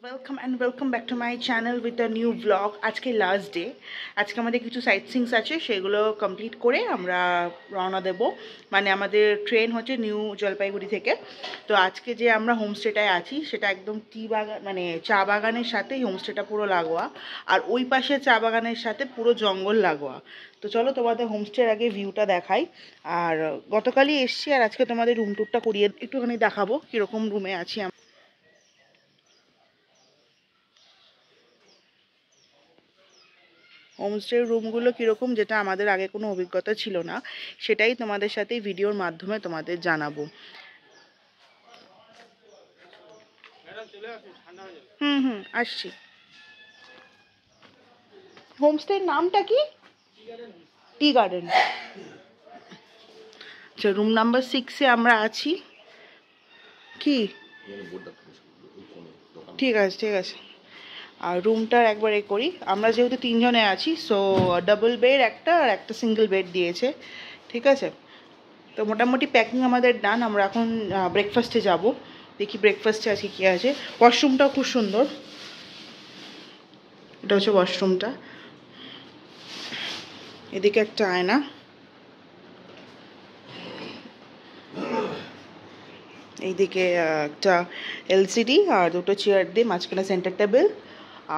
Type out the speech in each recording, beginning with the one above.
Welcome and welcome back to my channel with a new blog. আজকে last day. আজকে আমাদের কিছু site sings আছে, সেগুলো কমপ্লিট করে আমরা রওনা দেব। মানে আমাদের ট্রেন হচ্ছে নিউ জলপাইগুড়ি থেকে। তো আজকে যে আমরা হোমস্টেটায় আছি সেটা একদম টি বাগান, মানে চা বাগানের সাথে হোমস্টেটা পুরো লাগোয়া। আর ওই পাশে চা বাগানের সাথে পুরো জঙ্গল লাগোয়া। তো চলো তোমাদের হোমস্টের আগে ভিউটা দেখাই। আর গতকালই এসছি, আর আজকে তোমাদের রুম টুরটা করিয়ে একটুখানি দেখাবো কীরকম রুমে আছি। হোমস্টের রুমগুলো কীরকম, যেটা আমাদের আগে কোনো অভিজ্ঞতা ছিল না, সেটাই তোমাদের সাথে ভিডিওর মাধ্যমে তোমাদের জানাবো। আসছি। হোমস্টের নামটা কি? Tea garden. আচ্ছা, রুম নাম্বার 6-এ আমরা আছি। কি ঠিক আছে, ঠিক আছে। আর রুমটার একবার করি, আমরা যেহেতু 3 জনে আছি, সো ডাবল বেড একটা আর একটা সিঙ্গেল বেড দিয়েছে, ঠিক আছে। তো মোটামুটি প্যাকিং আমাদের ডান। আমরা এখন ব্রেকফাস্টে যাব। দেখি ব্রেকফাস্টে আজকে কী আছে। ওয়াশরুমটাও খুব সুন্দর। এটা হচ্ছে ওয়াশরুমটা। এদিকে একটা আয়না, এইদিকে একটা এলসিডি আর দুটো চেয়ার দিয়ে মাঝখানে সেন্টার টেবিল,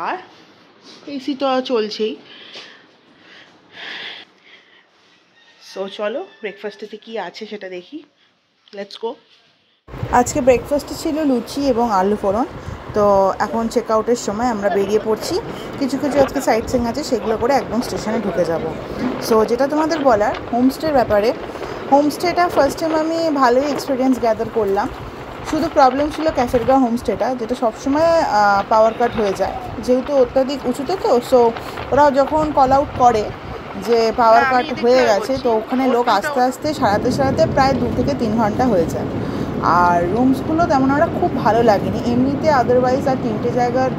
আর এসি তো চলছেই। সো চলো ব্রেকফাস্টেতে কী আছে সেটা দেখি। Let's go. আজকে ব্রেকফাস্টে ছিল লুচি এবং আলু ফোড়ন। তো এখন চেক আউটের সময় আমরা বেরিয়ে পড়ছি। কিছু কিছু আজকে সাইট সিং আছে, সেগুলো করে একদম স্টেশনে ঢুকে যাব। সো যেটা তোমাদের বলার হোমস্টের ব্যাপারে, হোমস্টেটা ফার্স্ট টাইম আমি ভালোই এক্সপিরিয়েন্স গ্যাদার করলাম। শুধু প্রবলেম ছিল ক্যাফেরগাঁও হোমস্টেটা, যেটা সবসময় পাওয়ার কাট হয়ে যায়, যেহেতু অত্যাধিক উঁচুতে। তো সো ওরা যখন কল আউট করে যে পাওয়ার কাট হয়ে গেছে, তো ওখানে লোক আস্তে আস্তে সারাতে প্রায় 2 থেকে 3 ঘন্টা হয়ে যায়। আর রুমসগুলো তেমন একটা খুব ভালো লাগেনি এমনিতে। আদারওয়াইজ আর 3টে জায়গার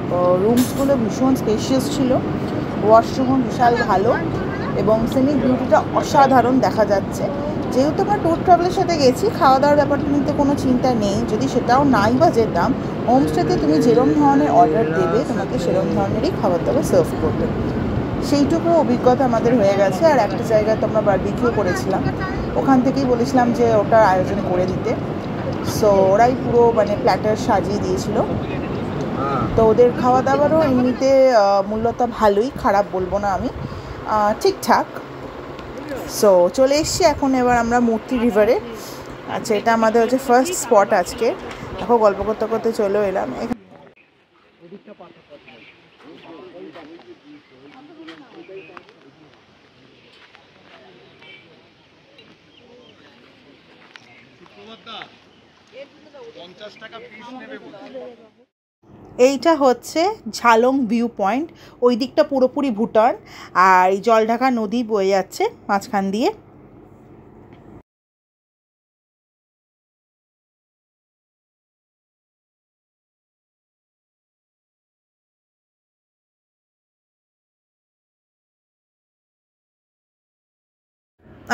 রুমসগুলো ভীষণ স্পেশিয়াস ছিল। ওয়াশরুমও বিশাল ভালো এবং সিনিক বিউটিটা অসাধারণ দেখা যাচ্ছে। যেহেতু আমরা ট্যুর ট্রাভেলের সাথে গেছি, খাওয়া দাওয়ার ব্যাপারটা নিতে কোনো চিন্তা নেই। যদি সেটাও নাই বা যেতাম, হোমস্টেতে তুমি যেরকম ধরনের অর্ডার দেবে, তোমাকে সেরকম ধরনেরই খাবার দাবার সার্ভ করবে। সেইটুকু অভিজ্ঞতা আমাদের হয়ে গেছে। আর একটা জায়গায় তো আমরা বারবিকিউ করেছিলাম, ওখান থেকেই বলেছিলাম যে ওটার আয়োজন করে দিতে। সো ওরাই পুরো মানে প্ল্যাটার সাজিয়ে দিয়েছিল। তো ওদের খাওয়া দাওয়ারও এমনিতে মূল্যটা ভালোই, খারাপ বলবো না আমি, ঠিকঠাক। সো চলে এসছি এখন। এবার আমরা মূর্তি রিভারে। আচ্ছা, এটা আমাদের হচ্ছে ফার্স্ট স্পট আজকে। দেখো গল্প করতে করতে চলে এলাম এখানে। এইটা হচ্ছে ঝালং ভিউ পয়েন্ট। ওই দিকটা পুরোপুরি ভুটান, আর এই জলঢাকা নদী বয়ে যাচ্ছে মাঝখান দিয়ে।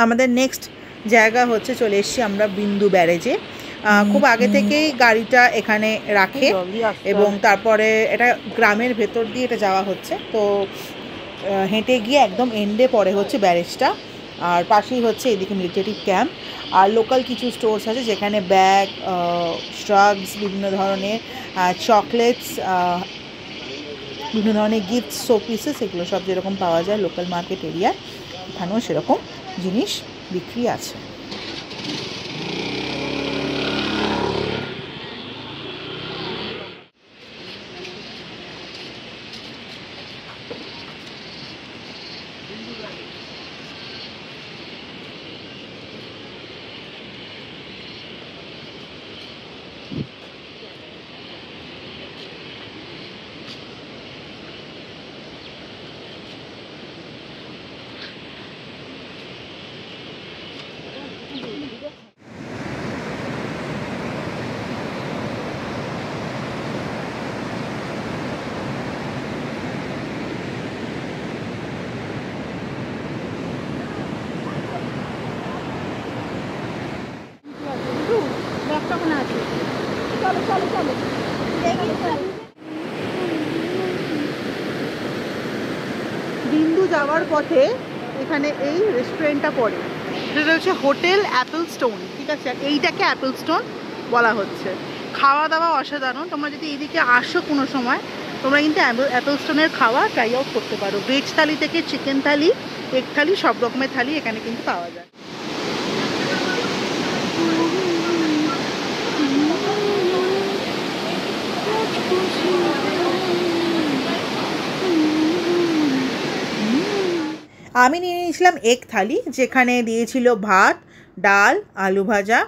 আমাদের নেক্সট জায়গা হচ্ছে, চলে এসেছি আমরা বিন্দু ব্যারেজে। খুব আগে থেকেই গাড়িটা এখানে রাখে এবং তারপরে এটা গ্রামের ভেতর দিয়ে এটা যাওয়া হচ্ছে। তো হেঁটে গিয়ে একদম এন্ডে পড়ে হচ্ছে ব্যারেজটা, আর পাশেই হচ্ছে এদিকে মিলিটারি ক্যাম্প। আর লোকাল কিছু স্টোর্স আছে যেখানে ব্যাগ, শ্রাগস, বিভিন্ন ধরনের চকলেটস, বিভিন্ন ধরনের গিফটস, শোপিসেস, এগুলো সব যেরকম পাওয়া যায় লোকাল মার্কেট এরিয়ায়, এখানেও সেরকম জিনিস বিক্রি আছে। বিন্দু যাওয়ার পথে এখানে এই রেস্টুরেন্টটা পড়ে, সেটা হচ্ছে হোটেল অ্যাপেল স্টোন। ঠিক আছে, এইটাকে অ্যাপেল স্টোন বলা হচ্ছে। খাওয়া দাওয়া অসাধারণ। তোমরা যদি এইদিকে আসো কোনো সময়, তোমরা কিন্তু অ্যাপেল স্টোনের খাওয়া ট্রাই আউট করতে পারো। ভেজ থালি থেকে চিকেন থালি, এগ থালি, সব রকমের থালি এখানে কিন্তু পাওয়া যায়। আমি নিয়ে নিয়েছিলাম এগ থালি, যেখানে দিয়েছিল ভাত, ডাল, আলু ভাজা,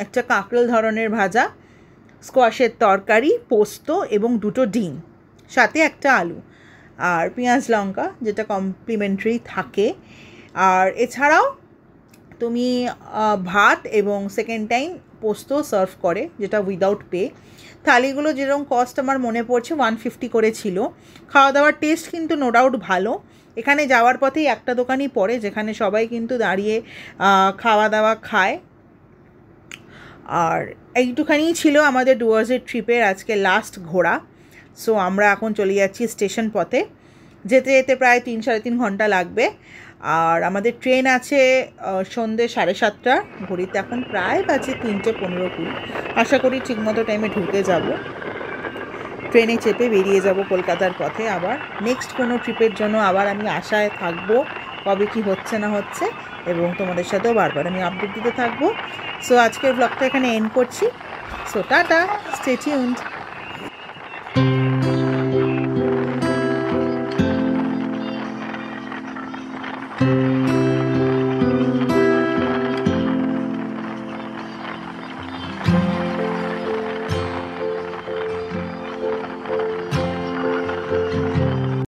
একটা কাঁকরোল ধরনের ভাজা, স্কোয়াশের তরকারি, পোস্ত এবং 2টো ডিম, সাথে একটা আলু, আর পেঁয়াজ লঙ্কা, যেটা কমপ্লিমেন্টারি থাকে। আর এছাড়াও তুমি ভাত এবং সেকেন্ড টাইম পোস্ত সার্ভ করে, যেটা উইদাউট পে। থালিগুলো যেরকম কস্ট আমার মনে পড়ছে 150 করে ছিল। খাওয়া দাওয়ার টেস্ট কিন্তু নো ডাউট ভালো। এখানে যাওয়ার পথেই একটা দোকানই পড়ে, যেখানে সবাই কিন্তু দাঁড়িয়ে খাওয়া দাওয়া খায়। আর এইটুখানিই ছিল আমাদের ডুয়ার্সের ট্রিপের আজকে লাস্ট ঘোরা। সো আমরা এখন চলে যাচ্ছি স্টেশন পথে। যেতে যেতে প্রায় 3-3.5 ঘন্টা লাগবে। আর আমাদের ট্রেন আছে সন্ধ্যে 7:30। ঘড়িতে এখন প্রায় বাজে 3:15-20। আশা করি ঠিকমতো টাইমে ঢুকে যাব। ট্রেনে চেপে বেরিয়ে যাব কলকাতার পথে। আবার নেক্সট কোনো ট্রিপের জন্য আবার আমি আশায় থাকবো, কবে কি হচ্ছে না হচ্ছে, এবং তোমাদের সাথেও বারবার আমি আপডেট দিতে থাকবো। সো আজকের ব্লগটা এখানে এন্ড করছি। So tata, stay tuned.